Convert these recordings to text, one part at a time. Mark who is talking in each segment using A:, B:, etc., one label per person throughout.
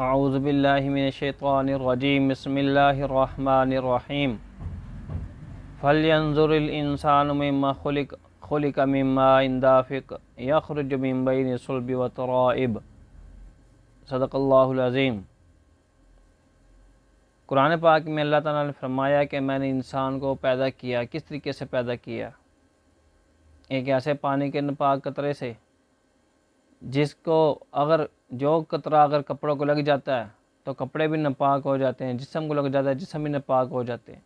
A: اعوذ باللہ من الشیطان الرجیم بسم اللہ الرحمن الرحیم فلینظر الانسان مما خلق من ماء دافق یخرج من بین الصلب والترائب۔ صدق اللہ العظیم۔ قرآن پاک میں اللہ تعالیٰ نے فرمایا کہ میں نے انسان کو پیدا کیا۔ کس طریقے سے پیدا کیا؟ ایک ایسے پانی کے ناپاک قطرے سے جس کو جو قطرہ اگر کپڑوں کو لگ جاتا ہے تو کپڑے بھی ناپاک ہو جاتے ہیں، جسم کو لگ جاتا ہے جسم بھی ناپاک ہو جاتے ہیں،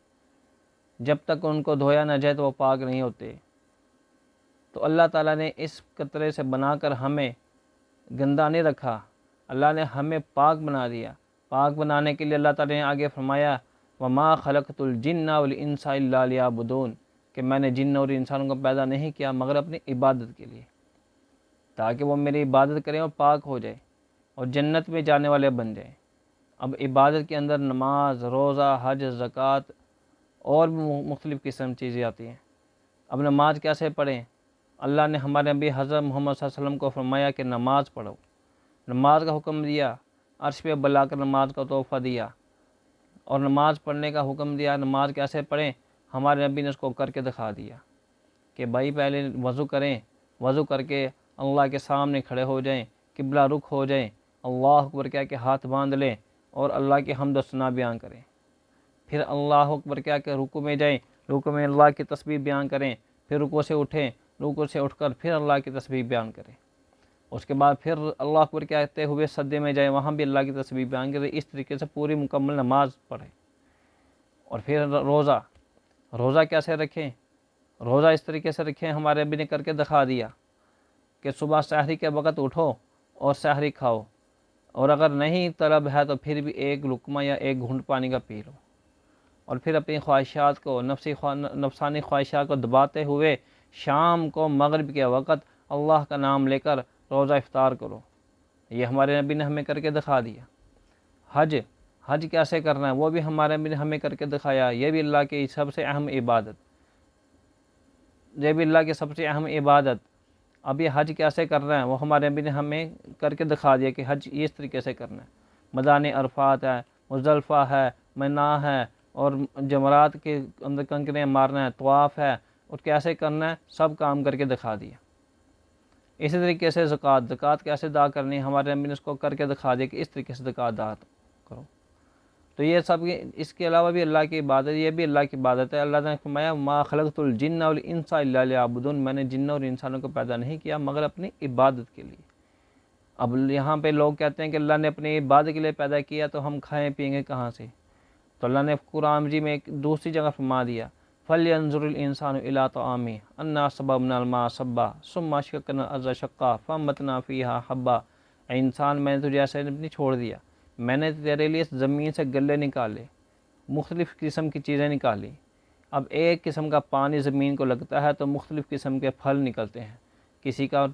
A: جب تک ان کو دھویا نہ جائے تو وہ پاک نہیں ہوتے۔ تو اللہ تعالیٰ نے اس قطرے سے بنا کر ہمیں گندا نہیں رکھا، اللہ نے ہمیں پاک بنا دیا۔ پاک بنانے کے لیے اللہ تعالیٰ نے آگے فرمایا وَمَا خَلَقْتُ الْجِنَّ وَالْإِنسَ إِلَّا لِيَعْبُدُونَ، کہ میں نے جن اور انسانوں کو پیدا نہیں کیا مگر اپنی عبادت کے لیے، تاکہ وہ میری عبادت کریں اور پاک ہو جائے اور جنت میں جانے والے بن جائیں۔ اب عبادت کے اندر نماز، روزہ، حج، زکوٰۃ اور مختلف قسم چیزیں آتی ہیں۔ اب نماز کیسے پڑھیں؟ اللہ نے ہمارے نبی حضرت محمد صلی اللہ علیہ وسلم کو فرمایا کہ نماز پڑھو، نماز کا حکم دیا، عرش پہ بلا کر نماز کا تحفہ دیا اور نماز پڑھنے کا حکم دیا۔ نماز کیسے پڑھیں؟ ہمارے نبی نے اس کو کر کے دکھا دیا کہ بھائی پہلے وضو کریں، وضو کر کے اللہ کے سامنے کھڑے ہو جائیں، قبلہ رخ ہو جائیں، اللہ اکبر کہہ کے ہاتھ باندھ لیں اور اللہ کی حمد و ثنا بیان کریں۔ پھر اللہ اکبر کہہ کے رکوع میں جائیں، رکوع میں اللہ کی تسبیح بیان کریں، پھر رکوع سے اٹھیں، رکوع سے اٹھ کر پھر اللہ کی تسبیح بیان کریں۔ اس کے بعد پھر اللہ اکبر کہتے ہوئے سجدے میں جائیں، وہاں بھی اللہ کی تسبیح بیان کریں۔ اس طریقے سے پوری مکمل نماز پڑھیں۔ اور پھر روزہ کیسے رکھیں؟ روزہ اس طریقے سے رکھیں، ہمارے ابی نے کر کے دکھا دیا کہ صبح سحری کے وقت اٹھو اور سحری کھاؤ، اور اگر نہیں طلب ہے تو پھر بھی ایک لقمہ یا ایک گھونٹ پانی کا پی لو، اور پھر اپنی خواہشات کو نفسانی خواہشات کو دباتے ہوئے شام کو مغرب کے وقت اللہ کا نام لے کر روزہ افطار کرو۔ یہ ہمارے نبی نے ہمیں کر کے دکھا دیا۔ حج کیسے کرنا ہے وہ بھی ہمارے نبی نے ہمیں کر کے دکھایا۔ یہ بھی اللہ کی سب سے اہم عبادت۔ اب یہ حج کیسے کرنا ہے وہ ہمارے نبی نے ہمیں کر کے دکھا دیا کہ حج اس طریقے سے کرنا ہے۔ میدان عرفات ہے، مزدلفہ ہے، منا ہے، اور جمرات کے اندر کنکریاں مارنا ہے، طواف ہے، اور کیسے کرنا ہے سب کام کر کے دکھا دیا۔ اسی طریقے سے زکوٰۃ کیسے ادا کرنی ہے ہمارے نبی نے اس کو کر کے دکھا دیا کہ اس طریقے سے زکوٰۃ ادا کرو۔ تو یہ سب اس کے علاوہ بھی اللہ کی عبادت، یہ بھی اللہ کی عبادت ہے۔ اللہ نے فرمایا ما خلقت الجن والانس الا لیعبدون، میں نے جن اور انسانوں کو پیدا نہیں کیا مگر اپنی عبادت کے لیے۔ اب یہاں پہ لوگ کہتے ہیں کہ اللہ نے اپنی عبادت کے لیے پیدا کیا تو ہم کھائیں پیئیں گے کہاں سے؟ تو اللہ نے قرآن مجید میں ایک دوسری جگہ فرما دیا فَلْيَنْظُرِ الْإِنسَانُ إِلَىٰ طَعَامِهِ أَنَّا صَبَبْنَا الْمَاءَ صَبًّا ثُمَّ شَقَقْنَا الْأَرْضَ شَقًّا فَأَنبَتْنَا فِيهَا حَبًّا۔ اے انسان، میں نے تجھے ایسے نہیں چھوڑ دیا، میں نے تیرے لیے زمین سے گلے نکالے، مختلف قسم کی چیزیں نکالی۔ اب ایک قسم کا پانی زمین کو لگتا ہے تو مختلف قسم کے پھل نکلتے ہیں، کسی کا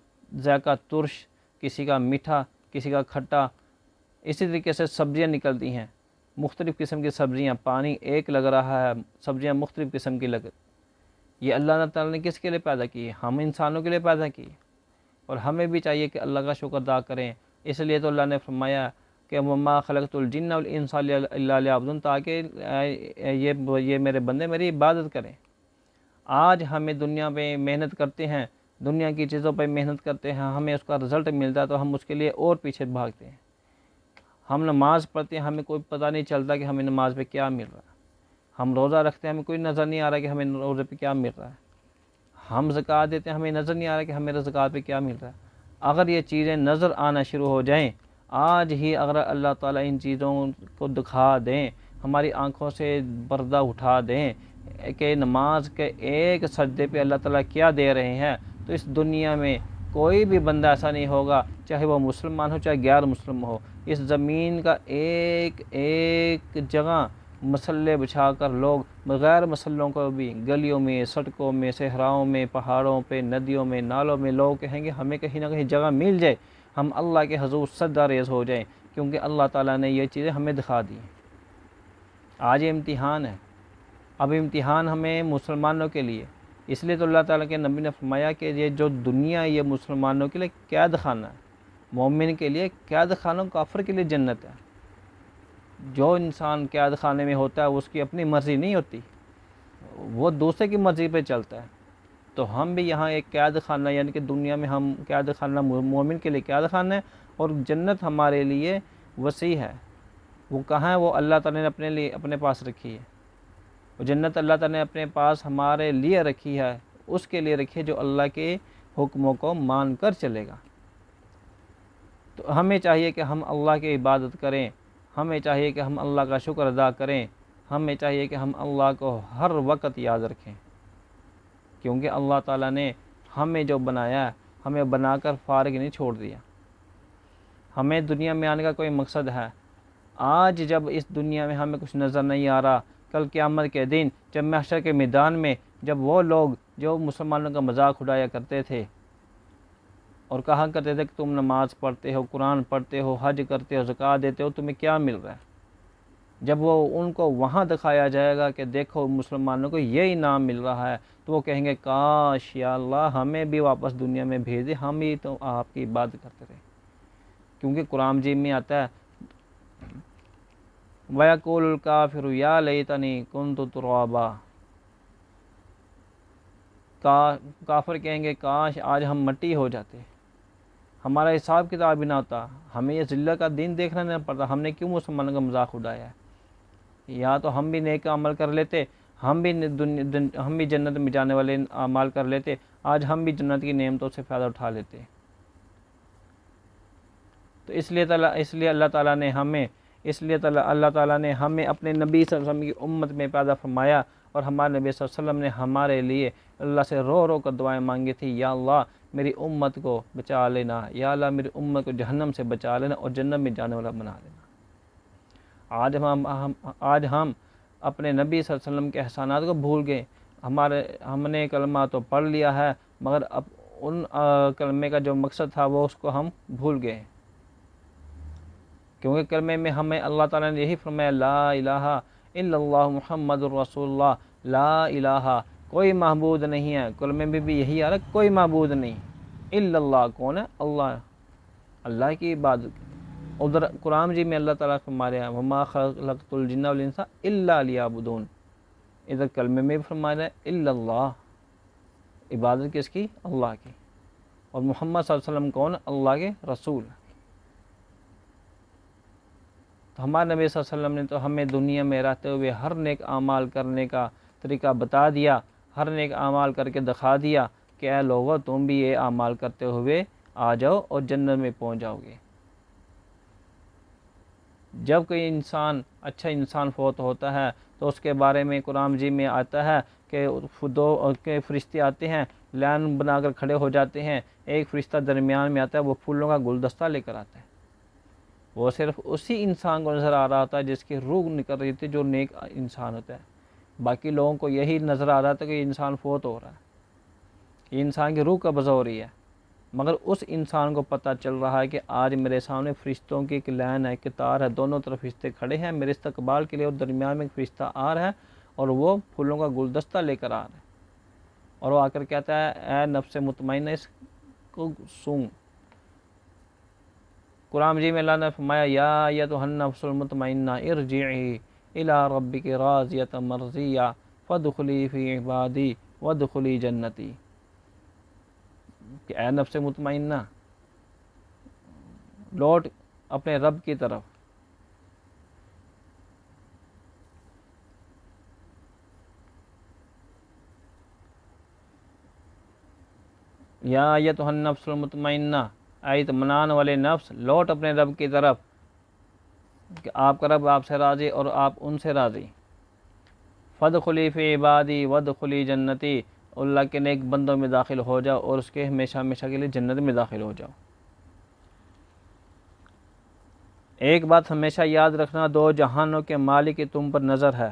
A: ذائقہ ترش، کسی کا میٹھا، کسی کا کھٹا۔ اسی طریقے سے سبزیاں نکلتی ہیں، مختلف قسم کی سبزیاں، پانی ایک لگ رہا ہے، سبزیاں مختلف قسم کی یہ اللہ تعالیٰ نے کس کے لیے پیدا کی ہے؟ ہم انسانوں کے لیے پیدا کی، اور ہمیں بھی چاہیے کہ اللہ کا شکر ادا کریں۔ اس لیے تو اللہ نے فرمایا کہ وما خلقت الجن والانس الا لیعبدون، تاکہ یہ میرے بندے میری عبادت کریں۔ آج ہمیں دنیا میں محنت کرتے ہیں، دنیا کی چیزوں پہ محنت کرتے ہیں، ہمیں اس کا رزلٹ ملتا ہے تو ہم اس کے لیے اور پیچھے بھاگتے ہیں۔ ہم نماز پڑھتے ہیں، ہمیں کوئی پتہ نہیں چلتا کہ ہمیں نماز پہ کیا مل رہا ہے۔ ہم روزہ رکھتے ہیں، ہمیں کوئی نظر نہیں آ رہا کہ ہمیں روزے پہ کیا مل رہا ہے۔ ہم زکوٰۃ دیتے ہیں، ہمیں نظر نہیں آ رہا کہ ہمیں زکوٰۃ پہ کیا مل رہا ہے۔ اگر یہ چیزیں نظر آنا شروع ہو جائیں، آج ہی اگر اللہ تعالیٰ ان چیزوں کو دکھا دیں، ہماری آنکھوں سے پردہ اٹھا دیں کہ نماز کے ایک سجدے پہ اللہ تعالیٰ کیا دے رہے ہیں، تو اس دنیا میں کوئی بھی بندہ ایسا نہیں ہوگا، چاہے وہ مسلمان ہو چاہے غیر مسلم ہو، اس زمین کا ایک جگہ مسلح بچھا کر لوگ بغیر مسلوں کو بھی گلیوں میں، سڑکوں میں، صحراؤں میں، پہاڑوں پہ، ندیوں میں، نالوں میں لوگ کہیں گے ہمیں کہیں نہ کہیں جگہ مل جائے، ہم اللہ کے حضور سجدہ ریز ہو جائیں، کیونکہ اللہ تعالیٰ نے یہ چیزیں ہمیں دکھا دی ہیں۔ آج یہ امتحان ہے، اب امتحان ہمیں مسلمانوں کے لیے، اس لیے تو اللہ تعالیٰ کے نبی نے فرمایا کہ یہ جو دنیا یہ مسلمانوں کے لیے قید خانہ ہے، مومن کے لیے قید خانہ، کافر کے لیے جنت ہے۔ جو انسان قید خانے میں ہوتا ہے اس کی اپنی مرضی نہیں ہوتی، وہ دوسرے کی مرضی پہ چلتا ہے۔ تو ہم بھی یہاں ایک قید خانہ، یعنی کہ دنیا میں ہم قید خانہ مومن کے لیے قید خانہ ہے، اور جنت ہمارے لیے وسیع ہے۔ وہ کہاں ہے؟ وہ اللہ تعالیٰ نے اپنے لیے اپنے پاس رکھی ہے۔ وہ جنت اللہ تعالیٰ نے اپنے پاس ہمارے لیے رکھی ہے، اس کے لیے رکھی ہے جو اللہ کے حکموں کو مان کر چلے گا۔ تو ہمیں چاہیے کہ ہم اللہ کی عبادت کریں، ہمیں چاہیے کہ ہم اللہ کا شکر ادا کریں، ہمیں چاہیے کہ ہم اللہ کو ہر وقت یاد رکھیں، کیونکہ اللہ تعالیٰ نے ہمیں جو بنایا ہے ہمیں بنا کر فارغ نہیں چھوڑ دیا۔ ہمیں دنیا میں آنے کا کوئی مقصد ہے۔ آج جب اس دنیا میں ہمیں کچھ نظر نہیں آ رہا، کل قیامت کے دن جب محشر کے میدان میں جب وہ لوگ جو مسلمانوں کا مذاق اڑایا کرتے تھے اور کہا کرتے تھے کہ تم نماز پڑھتے ہو، قرآن پڑھتے ہو، حج کرتے ہو، زکوٰۃ دیتے ہو، تمہیں کیا مل رہا ہے، جب وہ ان کو وہاں دکھایا جائے گا کہ دیکھو مسلمانوں کو یہ انعام مل رہا ہے، تو وہ کہیں گے کاش یا اللہ ہمیں بھی واپس دنیا میں بھیج دے، ہم ہی تو آپ کی عبادت کرتے رہے۔ کیونکہ قرآن مجید میں آتا ہے وَيَقُولُ الْكَافِرُ يَا لَيْتَنِي كُنْتُ تُرَابًا، کافر کہیں گے کاش آج ہم مٹی ہو جاتے، ہمارا حساب کتاب ہی نہ ہوتا، ہمیں یہ ذلت کا دن دیکھنا نہیں پڑتا، ہم نے کیوں مسلمانوں کا مذاق اڑایا ہے۔ یا تو ہم بھی نیک عمل کر لیتے، ہم بھی جنت میں جانے والے اعمال کر لیتے، آج ہم بھی جنت کی نعمتوں سے فائدہ اٹھا لیتے۔ تو اس لیے اللہ تعالیٰ نے ہمیں اپنے نبی صلی اللہ علیہ وسلم کی امت میں پیدا فرمایا، اور ہمارے نبی صلی اللہ علیہ وسلم نے ہمارے لیے اللہ سے رو رو کر دعائیں مانگی تھی، یا اللہ میری امت کو بچا لینا، یا اللہ میری امت کو جہنم سے بچا لینا اور جنت میں جانے والا بنا لینا۔ آج ہم اپنے نبی صلی اللہ علیہ وسلم کے احسانات کو بھول گئے۔ ہم نے کلمہ تو پڑھ لیا ہے، مگر اب ان کلمے کا جو مقصد تھا وہ اس کو ہم بھول گئے، کیونکہ کلمے میں ہمیں اللہ تعالیٰ نے یہی فرمایا لا الہ الا اللہ محمد الرسول اللہ، لا الہ کوئی معبود نہیں ہے، کلمے میں بھی یہی آ رہا ہے کوئی معبود نہیں، الا اللہ کون ہے؟ اللہ، اللہ کی عبادت۔ ادھر قرآن جی میں اللہ تعالیٰ فرما رہے ہیں وما خلقت الجن والانس الا لیعبدون، ادھر کلمے میں بھی فرما رہے ہیں الا اللہ، عبادت کس کی؟ اللہ کی۔ اور محمد صلی اللہ علیہ وسلم کون؟ اللہ کے رسول۔ تو ہمارے نبی صلی اللہ علیہ وسلم نے تو ہمیں دنیا میں رہتے ہوئے ہر نیک اعمال کرنے کا طریقہ بتا دیا، ہر نیک اعمال کر کے دکھا دیا کہ اے لوگو تم بھی یہ اعمال کرتے ہوئے آ جاؤ اور جنت میں پہنچ جاؤ گے۔ جب کوئی انسان اچھا انسان فوت ہوتا ہے تو اس کے بارے میں قرآن مجید میں آتا ہے کہ دو فرشتے آتے ہیں، لائن بنا کر کھڑے ہو جاتے ہیں، ایک فرشتہ درمیان میں آتا ہے، وہ پھولوں کا گلدستہ لے کر آتا ہے، وہ صرف اسی انسان کو نظر آ رہا ہوتا ہے جس کی روح نکل رہی تھی، جو نیک انسان ہوتا ہے۔ باقی لوگوں کو یہی نظر آ رہا تھا کہ یہ انسان فوت ہو رہا ہے، یہ انسان کی روح قبض ہو رہی ہے، مگر اس انسان کو پتہ چل رہا ہے کہ آج میرے سامنے فرشتوں کی ایک لائن ہے، قطار ہے، دونوں طرف فرشتے کھڑے ہیں میرے استقبال کے لیے، اور درمیان میں ایک فرشتہ آ رہا ہے اور وہ پھولوں کا گلدستہ لے کر آ رہا ہے، اور وہ آ کر کہتا ہے اے نفس مطمئنہ اس کو سونگ۔ قرآن مجید میں اللہ نے فرمایا یا ایتھا النفس المطمئنہ ارجعی الی ربک راضیۃ مرضیہ فادخلی فی عبادی وادخلی جنتی، کہ اے نفس مطمئنہ لوٹ اپنے رب کی طرف، یا ایتھا النفس المطمئنہ، اے اطمینان والے نفس لوٹ اپنے رب کی طرف، کہ آپ کا رب آپ سے راضی اور آپ ان سے راضی۔ فادخلی فی عبادی وادخلی جنتی، اللہ کے نیک بندوں میں داخل ہو جاؤ اور اس کے ہمیشہ ہمیشہ کے لیے جنت میں داخل ہو جاؤ۔ ایک بات ہمیشہ یاد رکھنا، دو جہانوں کے مالک کی تم پر نظر ہے،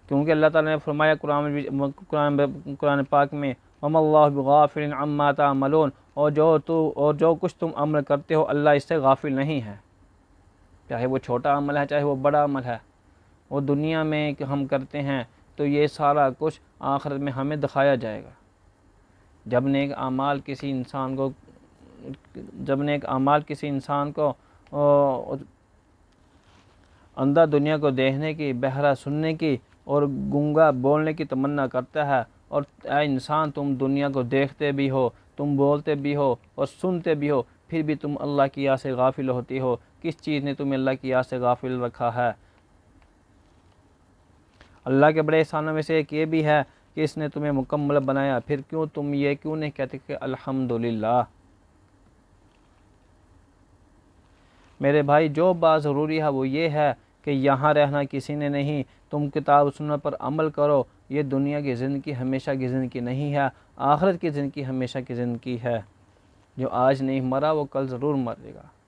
A: کیونکہ اللہ تعالیٰ نے فرمایا قرآن پاک میں وَمَا اللَّهُ بِغَافِلٍ عَمَّا تَعْمَلُونَ، اور جو کچھ تم عمل کرتے ہو اللہ اس سے غافل نہیں ہے، چاہے وہ چھوٹا عمل ہے چاہے وہ بڑا عمل ہے، وہ دنیا میں کہ ہم کرتے ہیں تو یہ سارا کچھ آخرت میں ہمیں دکھایا جائے گا۔ جب نیک اعمال کسی انسان کو اندھا دنیا کو دیکھنے کی، بہرا سننے کی اور گونگا بولنے کی تمنا کرتا ہے، اور اے انسان تم دنیا کو دیکھتے بھی ہو، تم بولتے بھی ہو اور سنتے بھی ہو، پھر بھی تم اللہ کی یاد سے غافل ہوتی ہو۔ کس چیز نے تمہیں اللہ کی یاد سے غافل رکھا ہے؟ اللہ کے بڑے احسانوں میں سے ایک یہ بھی ہے کہ اس نے تمہیں مکمل بنایا، پھر تم یہ کیوں نہیں کہتے کہ الحمدللہ؟ میرے بھائی، جو بات ضروری ہے وہ یہ ہے کہ یہاں رہنا کسی نے نہیں، تم کتاب و سنت پر عمل کرو۔ یہ دنیا کی زندگی ہمیشہ کی زندگی نہیں ہے، آخرت کی زندگی ہمیشہ کی زندگی ہے۔ جو آج نہیں مرا وہ کل ضرور مرے گا۔